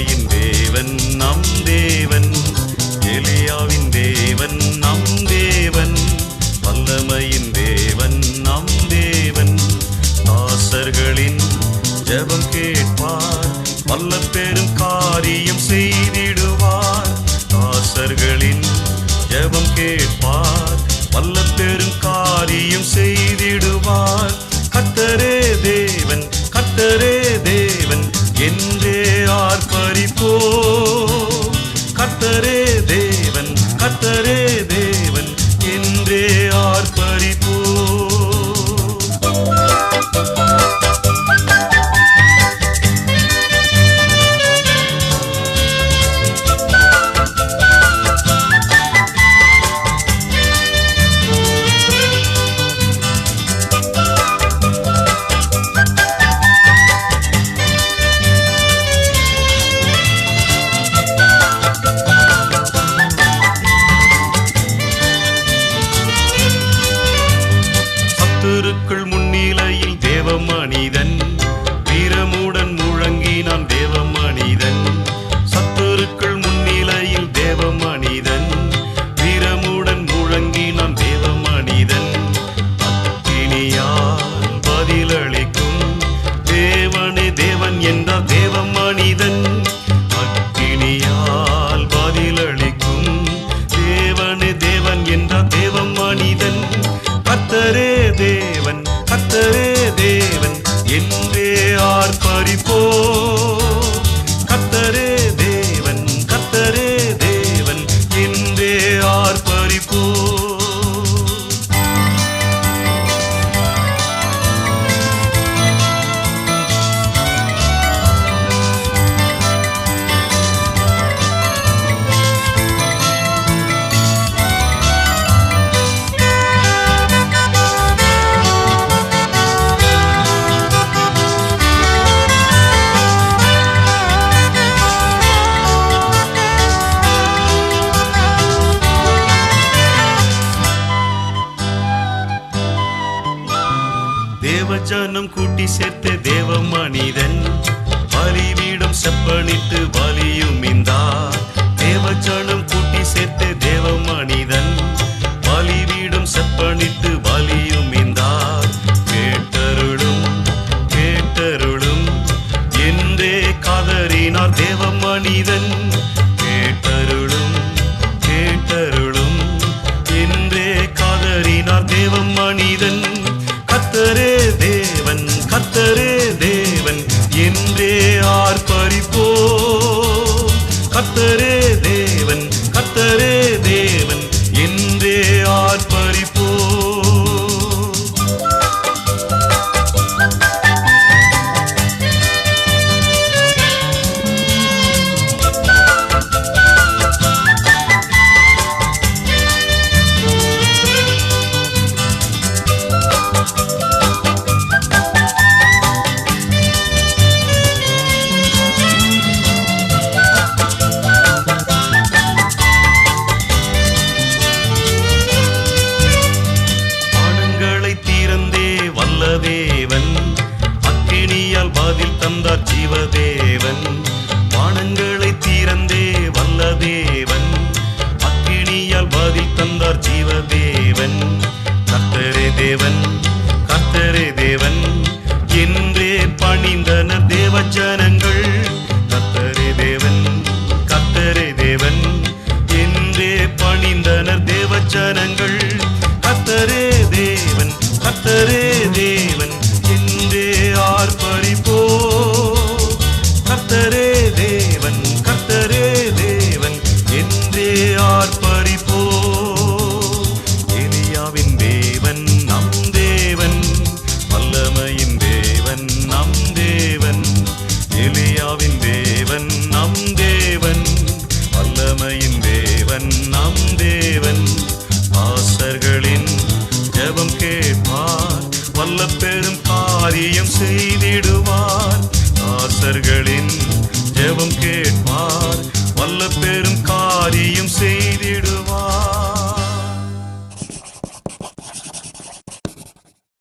வல்லமையின் தேவன் நம் தேவன், எலியாவின் தேவன் நம் தேவன், வல்லமையின் தேவன் நம் தேவன். தாசர்களின் ஜெபம் கேட்பார், வல்ல பெரும் காரியம் செய்திடுவார். தாசர்களின் ஜெபம் கேட்பார், வல்ல பெரும் காரியம் செய்திடுவார். கர்த்தரே தேவன், கர்த்தரே தேவன் என்றே ஆர்ப்பரிப்போம். கர்த்தரே தேவன், கர்த்தரே தேவன் என்றே ஆர்ப்பரிப்போம். சத்துருக்கள் முன்னிலையில் தேவ மனிதன், வீரமுடன் முழங்கினான் தேவ மனிதன். சத்துருக்கள் முன்னிலையில் தேவ மனிதன், வீரமுடன் முழங்கினான் தேவ மனிதன். அக்கினியால் பதிலளிக்கும் தேவனே தேவன் என்ற தேவ மனிதன். அக்கினியால் பதிலளிக்கும் தேவனே தேவன் என்ற தேவ மனிதன். கர்த்தரே தேவன், கர்த்தரே தேவன் என்றே ஆர்ப்பரிப்போம். கர்த்தரே தேவன், கர்த்தரே தேவன் என்றே ஆர்ப்பரிப்போம். தேவஜனம் கூட்டி சேர்த்த தேவ மனிதன், பலிபீடம் செப்பனிட்டு பலியும் இந்தார். தேவஜனம் கூட்டி சேர்த்த தேவ மனிதன், பலிபீடம் செப்பனிட்டு பலியும் இந்தார். கேட்டருளும் கேட்டருளும் என்றே கதறினார் தேவ மனிதன். கேட்டருளும் கேட்டருளும் என்றே கதறினார் தேவ மனிதன். கர்த்தரே தேவன், கர்த்தரே தேவன் என்றே ஆர்ப்பரிப்போம். கர்த்தரே தேவன், கர்த்தரே தேவன் என்றே ஆர்ப்பரிப்போம். தேவன் அக்கினியால் பதில் தந்தார் ஜீவதேவன். வானங்களை தீரந்தே வல்ல தேவன், அக்கினியால் பதில் தந்தார் ஜீவதேவன். கர்த்தரே தேவன், கர்த்தரே தேவன் என்றே பணிந்தனர் தேவ ஜனங்கள். கர்த்தரே தேவன், கர்த்தரே தேவன் என்றே பணிந்தனர் தேவ ஜனங்கள். கர்த்தரே தேவன், கர்த்தரே தேவன் என்றே ஆர்ப்பரிப்போம். கர்த்தரே தேவன், கர்த்தரே தேவன் என்றே ஆர்ப்பரிப்போம். எலியாவின் தேவன் நம் தேவன், வல்லமையின் தேவன் நம் தேவன். எலியாவின் தேவன் நம் தேவன், வல்லமையின் தேவன் நம் தேவன். தாசர்களின் ஜெபம் கேட்பார், வல்ல பெரும் காரியம் செய்திடுவார். தாசர்களின் ஜெபம் கேட்பார், வல்ல பெரும் காரியம் செய்திடுவார்.